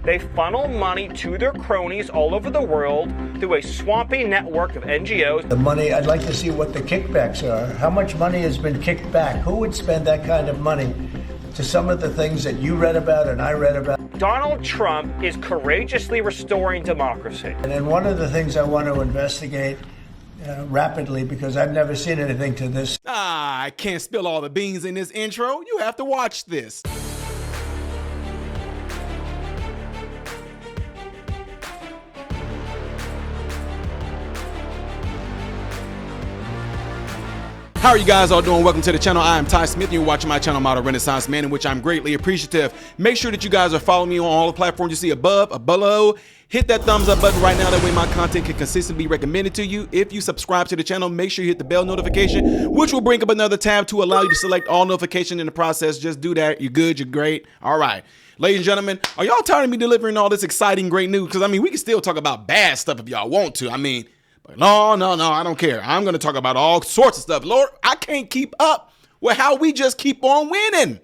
They funnel money to their cronies all over the world through a swampy network of NGOs. The money, I'd like to see what the kickbacks are. How much money has been kicked back? Who would spend that kind of money to some of the things that you read about and I read about? Donald Trump is courageously restoring democracy. And then one of the things I want to investigate rapidly, because I've never seen anything to this. I can't spill all the beans in this intro. You have to watch this. How are you guys all doing? Welcome to the channel. I am Ty Smith and you're watching my channel Model Renaissance Man, in which I'm greatly appreciative. Make sure that you guys are following me on all the platforms you see above or below. Hit that thumbs up button right now. That way my content can consistently be recommended to you. If you subscribe to the channel, make sure you hit the bell notification, which will bring up another tab to allow you to select all notifications in the process. Just do that. You're good. You're great. All right. Ladies and gentlemen, are y'all tired of me delivering all this exciting, great news? Because, I mean, we can still talk about bad stuff if y'all want to. I mean, but no, I don't care. I'm going to talk about all sorts of stuff. Lord, I can't keep up with how we just keep on winning.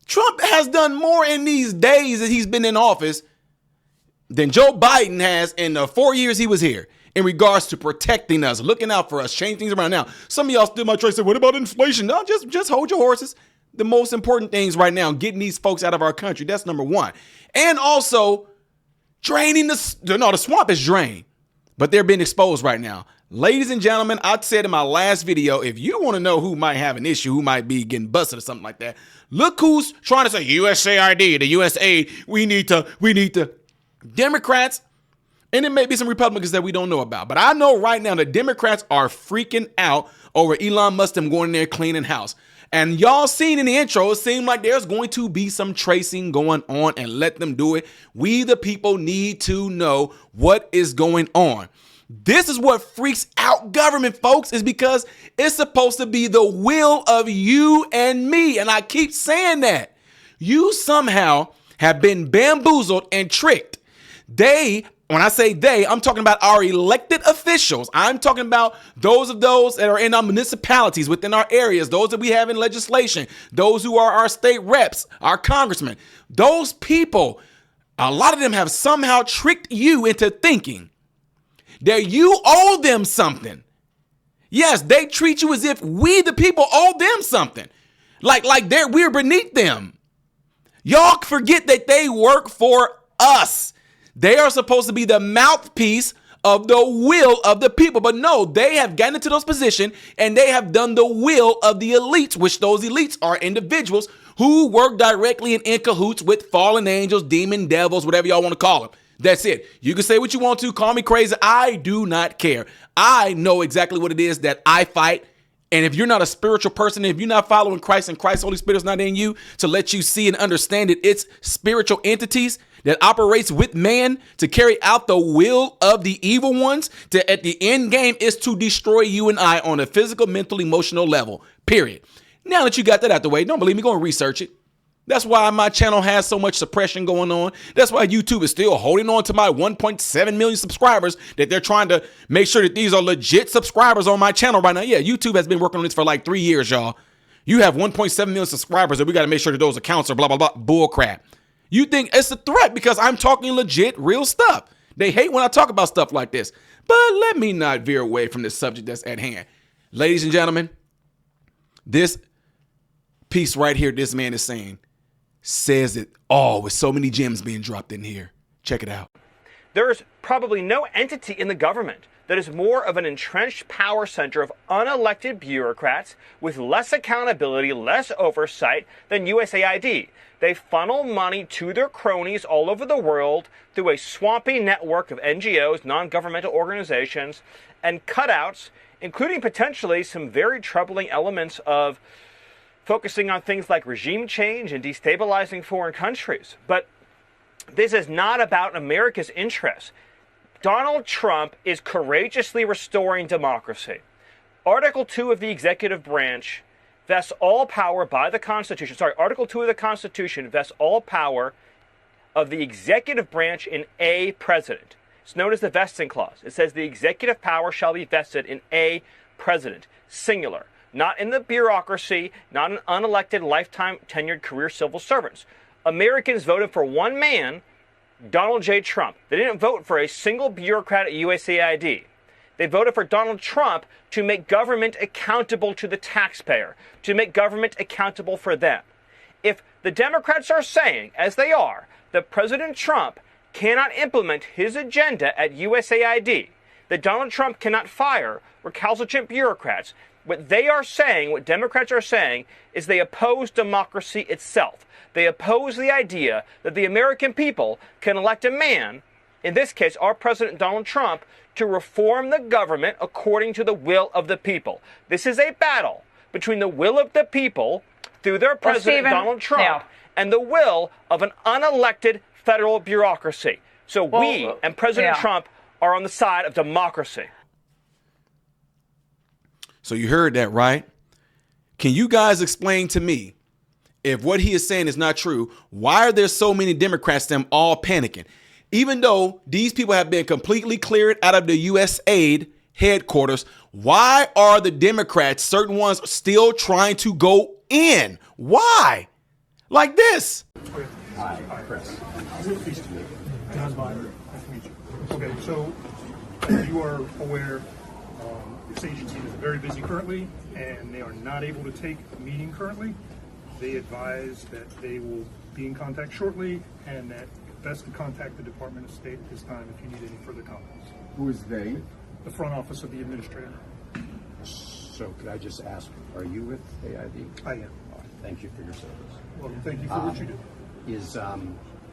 Trump has done more in these days that he's been in office than Joe Biden has in the 4 years he was here in regards to protecting us, looking out for us, changing things around. Now, some of y'all still might try to say, what about inflation? No, just hold your horses. The most important things right now, getting these folks out of our country. That's number one. And also draining the swamp is drained. But they're being exposed right now. Ladies and gentlemen, I said in my last video, if you want to know who might have an issue, who might be getting busted or something like that, look who's trying to say USAID, the USAID, we need to. Democrats, and it may be some Republicans that we don't know about. But I know right now the Democrats are freaking out over Elon Musk them going in there cleaning house. And y'all seen in the intro, it seemed like there's going to be some tracing going on, and let them do it. We, the people, need to know what is going on. This is what freaks out government, folks, is because it's supposed to be the will of you and me. And I keep saying that. You somehow have been bamboozled and tricked. When I say they, I'm talking about our elected officials. I'm talking about those that are in our municipalities, within our areas, those that we have in legislation, those who are our state reps, our congressmen. Those people, a lot of them have somehow tricked you into thinking that you owe them something. Yes, they treat you as if we, the people, owe them something. Like we're beneath them. Y'all forget that they work for us. They are supposed to be the mouthpiece of the will of the people. But no, they have gotten into those positions and they have done the will of the elites, which those elites are individuals who work directly and in cahoots with fallen angels, demon devils, whatever y'all want to call them. That's it. You can say what you want to, call me crazy. I do not care. I know exactly what it is that I fight. And if you're not a spiritual person, if you're not following Christ and Christ's Holy Spirit is not in you to let you see and understand that it's spiritual entities that operates with man to carry out the will of the evil ones, at the end game is to destroy you and I on a physical, mental, emotional level, period. Now that you got that out the way, don't believe me, go and research it. That's why my channel has so much suppression going on. That's why YouTube is still holding on to my 1.7 million subscribers, that they're trying to make sure that these are legit subscribers on my channel right now. Yeah, YouTube has been working on this for like 3 years, y'all. You have 1.7 million subscribers and we got to make sure that those accounts are blah, blah, blah, bull crap. You think it's a threat because I'm talking legit, real stuff. They hate when I talk about stuff like this. But let me not veer away from the subject that's at hand. Ladies and gentlemen, this piece right here, this man is saying, says it all with so many gems being dropped in here. Check it out. There is probably no entity in the government that is more of an entrenched power center of unelected bureaucrats with less accountability, less oversight than USAID. They funnel money to their cronies all over the world through a swampy network of NGOs, non-governmental organizations, and cutouts, including potentially some very troubling elements of focusing on things like regime change and destabilizing foreign countries. But this is not about America's interests. Donald Trump is courageously restoring democracy. Article 2 of the executive branch vests all power by the Constitution. Article 2 of the Constitution vests all power of the executive branch in a president. It's known as the vesting clause. It says the executive power shall be vested in a president, singular. Not in the bureaucracy, not in unelected, lifetime tenured career civil servants. Americans voted for one man Donald J. Trump. They didn't vote for a single bureaucrat at USAID. They voted for Donald Trump to make government accountable to the taxpayer, to make government accountable for them. If the Democrats are saying, as they are, that President Trump cannot implement his agenda at USAID, that Donald Trump cannot fire recalcitrant bureaucrats, what they are saying, what Democrats are saying, is they oppose democracy itself. They oppose the idea that the American people can elect a man, in this case, our President Donald Trump, to reform the government according to the will of the people. This is a battle between the will of the people through their President Donald Trump and the will of an unelected federal bureaucracy. So we and President Trump are on the side of democracy. So you heard that, right? Can you guys explain to me, if what he is saying is not true, why are there so many Democrats them all panicking? Even though these people have been completely cleared out of the USAID headquarters, why are the Democrats, certain ones, still trying to go in? Why? Like this. Hi, Chris. Pleased to meet you. John Biden. Nice to meet you. Okay, so you are aware this agency is very busy currently, and they are not able to take a meeting currently. They advise that they will be in contact shortly, and that best to contact the Department of State at this time if you need any further comments. Who is they? The front office of the administrator. So could I just ask, are you with AID? I am. All right, thank you for your service. Well, thank you for what you do.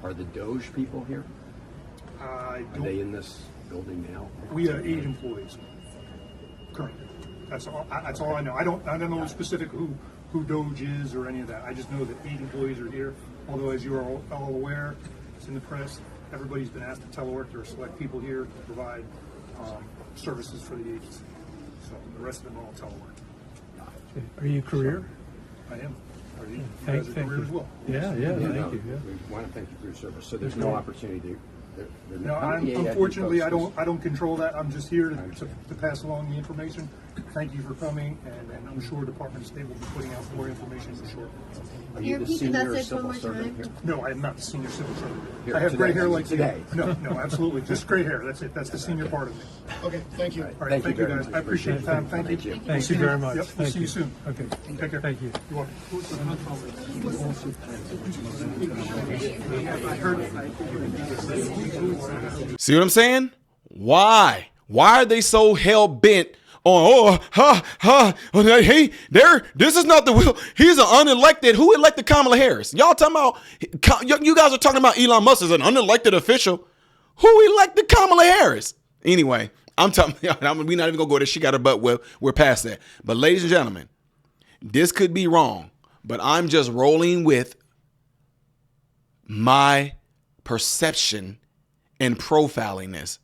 Are the Doge people here? I Are they in this building now? We have 8 employees currently. That's all I know. I don't know specific who Doge is or any of that. I just know that 8 employees are here. Although, as you are all aware, it's in the press. Everybody's been asked to telework. There are select people here to provide services for the agency. So the rest of them are all telework. Are you career? I am. Are you? Thank You guys are career you. as well. Yeah, No, thank you. Yeah. We want to thank you for your service. So there's no opportunity to. No, unfortunately, I don't control that. I'm just here to pass along the information. Thank you for coming, and I'm sure Department of State will be putting out more information for sure. Are you the senior civil servant here? No, I am not the senior civil servant. Here, I have gray today. hair like Today. you. No, absolutely. Just gray hair. That's it. That's the senior part of me. Okay, thank you. All right, thank you very guys. much. I appreciate the time. Thank you. Thank you very much. Yep, we'll Thank see you soon. Okay. Take care. Thank you. You're welcome. See what I'm saying? Why? Why are they so hell bent on, hey, this is not the will. He's an unelected. Who elected Kamala Harris? Y'all talking about, you guys are talking about Elon Musk as an unelected official. Who elected Kamala Harris? Anyway, I'm talking, we're not even gonna go there. She got her butt well. We're past that. But ladies and gentlemen, this could be wrong, but I'm just rolling with my perception and profiling this.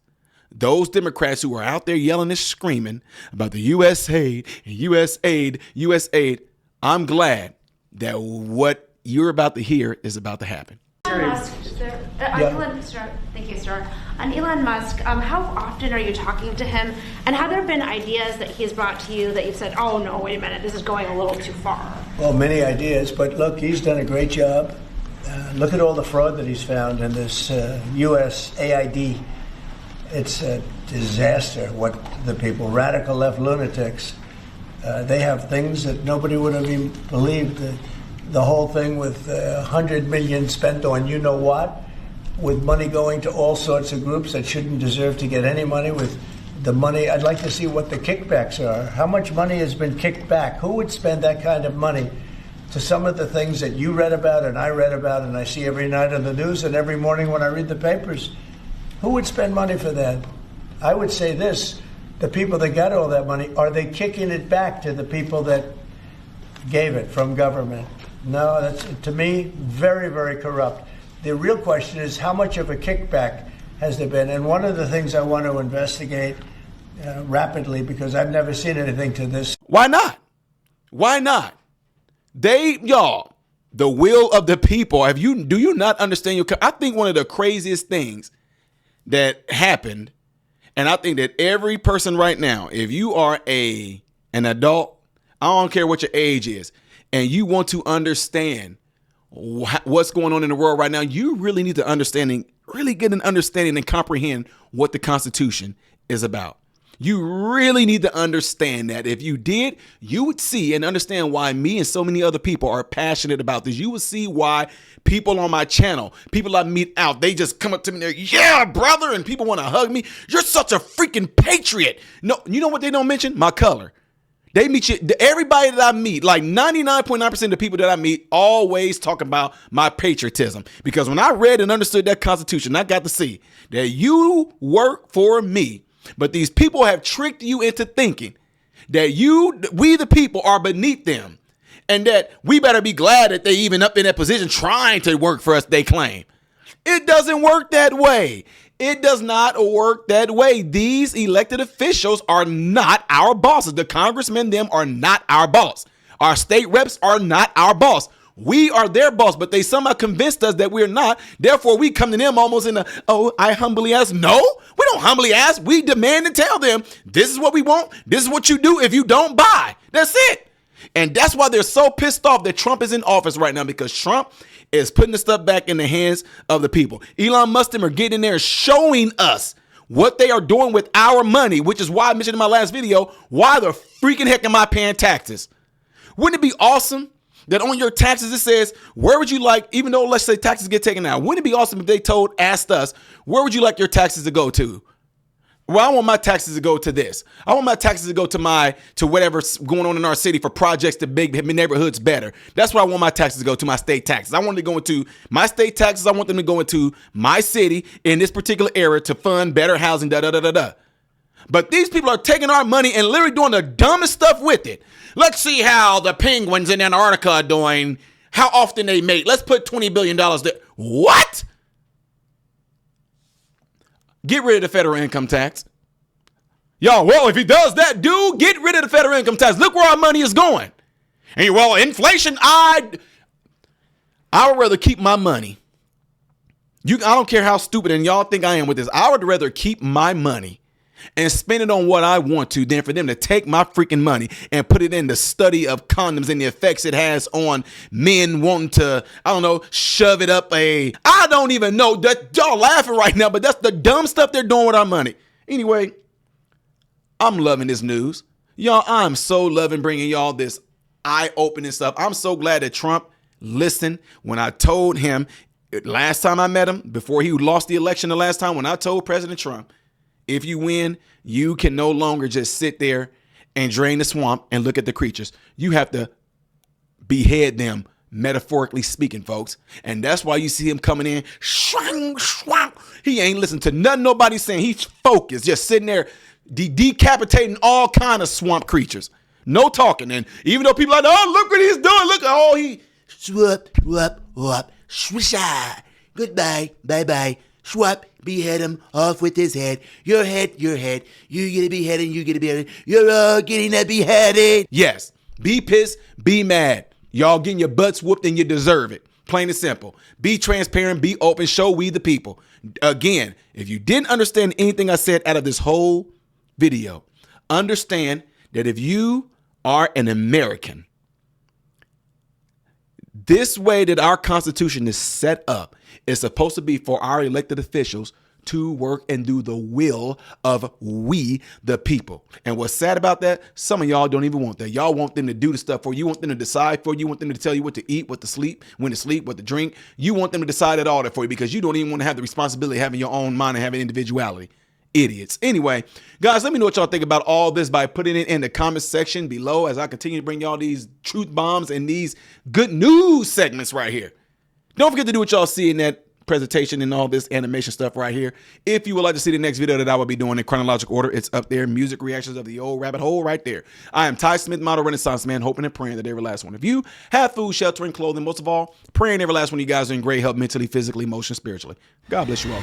Those Democrats who are out there yelling and screaming about the USAID and USAID, I'm glad that what you're about to hear is about to happen. Musk, sir. Thank you, sir. On Elon Musk, how often are you talking to him? And have there been ideas that he's brought to you that you've said, oh, no, wait a minute, this is going a little too far? Well, many ideas, but look, he's done a great job. Look at all the fraud that he's found in this USAID. It's a disaster what the people, radical left lunatics, they have things that nobody would have even believed. The whole thing with $100 million spent on you know what, with money going to all sorts of groups that shouldn't deserve to get any money, with the money. I'd like to see what the kickbacks are. How much money has been kicked back? Who would spend that kind of money to some of the things that you read about and I read about and I see every night on the news and every morning when I read the papers? Who would spend money for that? I would say this, the people that got all that money, are they kicking it back to the people that gave it from government? No, that's, to me, very, very corrupt. The real question is, how much of a kickback has there been? And one of the things I want to investigate rapidly, because I've never seen anything to this. Why not? Why not? Y'all, the will of the people. Do you not understand I think one of the craziest things that happened, and I think that every person right now, if you are an adult, I don't care what your age is, and you want to understand what's going on in the world right now, you really need to understand really get an understanding and comprehend what the Constitution is about. You really need to understand that. If you did, you would see and understand why me and so many other people are passionate about this. You would see why people on my channel, people I meet out, they just come up to me and they're, yeah, brother, and people want to hug me. You're such a freaking patriot. No, you know what they don't mention? My color. They meet you. Everybody that I meet, like 99.9% of the people that I meet, always talk about my patriotism. Because when I read and understood that Constitution, I got to see that you work for me. But these people have tricked you into thinking that we the people are beneath them, and that we better be glad that they even up in that position trying to work for us, they claim. It doesn't work that way. It does not work that way. These elected officials are not our bosses. The congressmen, them are not our boss. Our state reps are not our boss. We are their boss, but they somehow convinced us that we're not. Therefore, we come to them almost in I humbly ask. No, we don't humbly ask. We demand and tell them, this is what we want. This is what you do if you don't buy. That's it. And that's why they're so pissed off that Trump is in office right now, because Trump is putting the stuff back in the hands of the people. Elon Musk them are getting in there showing us what they are doing with our money, which is why I mentioned in my last video, why the freaking heck am I paying taxes? Wouldn't it be awesome that on your taxes it says, where would you like, even though let's say taxes get taken out, wouldn't it be awesome if they asked us, where would you like your taxes to go to? Well, I want my taxes to go to this. I want my taxes to go to whatever's going on in our city for projects to make neighborhoods better. That's where I want my taxes to go, to my state taxes. I want to go into my state taxes. I want them to go into my city in this particular area to fund better housing, But these people are taking our money and literally doing the dumbest stuff with it. Let's see how the penguins in Antarctica are doing, how often they mate. Let's put $20 billion there. What? Get rid of the federal income tax. Y'all, well, if he does that, dude, get rid of the federal income tax. Look where our money is going. And well, inflation, I would rather keep my money. I don't care how stupid and y'all think I am with this. I would rather keep my money and spend it on what I want to than for them to take my freaking money and put it in the study of condoms and the effects it has on men wanting to, I don't know, shove it up I don't even know. That y'all laughing right now, but that's the dumb stuff they're doing with our money. Anyway, I'm loving this news. Y'all, I'm so loving bringing y'all this eye-opening stuff. I'm so glad that Trump listened when I told him last time I met him, before he lost the election the last time, when I told President Trump, if you win, you can no longer just sit there and drain the swamp and look at the creatures. You have to behead them, metaphorically speaking, folks. And that's why you see him coming in. He ain't listening to nothing nobody's saying. He's focused, just sitting there decapitating all kind of swamp creatures. No talking. And even though people are like, oh, look what he's doing. Look, oh, he swap, swisha. Goodbye, bye-bye. Swap, behead him off with his head. Your head. You get a beheading, you get a beheading. You're all getting a beheaded. Yes, be pissed, be mad. Y'all getting your butts whooped and you deserve it. Plain and simple. Be transparent, be open, show we the people. Again, if you didn't understand anything I said out of this whole video, understand that if you are an American, this way that our Constitution is set up is supposed to be for our elected officials to work and do the will of we, the people. And what's sad about that, some of y'all don't even want that. Y'all want them to do the stuff for you. You want them to decide for you. You want them to tell you what to eat, what to sleep, when to sleep, what to drink. You want them to decide it all that for you because you don't even want to have the responsibility of having your own mind and having individuality. Idiots. Anyway, guys, let me know what y'all think about all this by putting it in the comment section below as I continue to bring y'all these truth bombs and these good news segments right here. Don't forget to do what y'all see in that presentation and all this animation stuff right here. If you would like to see the next video that I will be doing in chronological order, it's up there. Music reactions of the old rabbit hole right there. I am Ty Smith, model Renaissance man, hoping and praying that every last one of you have food, shelter, and clothing. Most of all, praying every last one of you guys are in great health mentally, physically, emotionally, spiritually. God bless you all.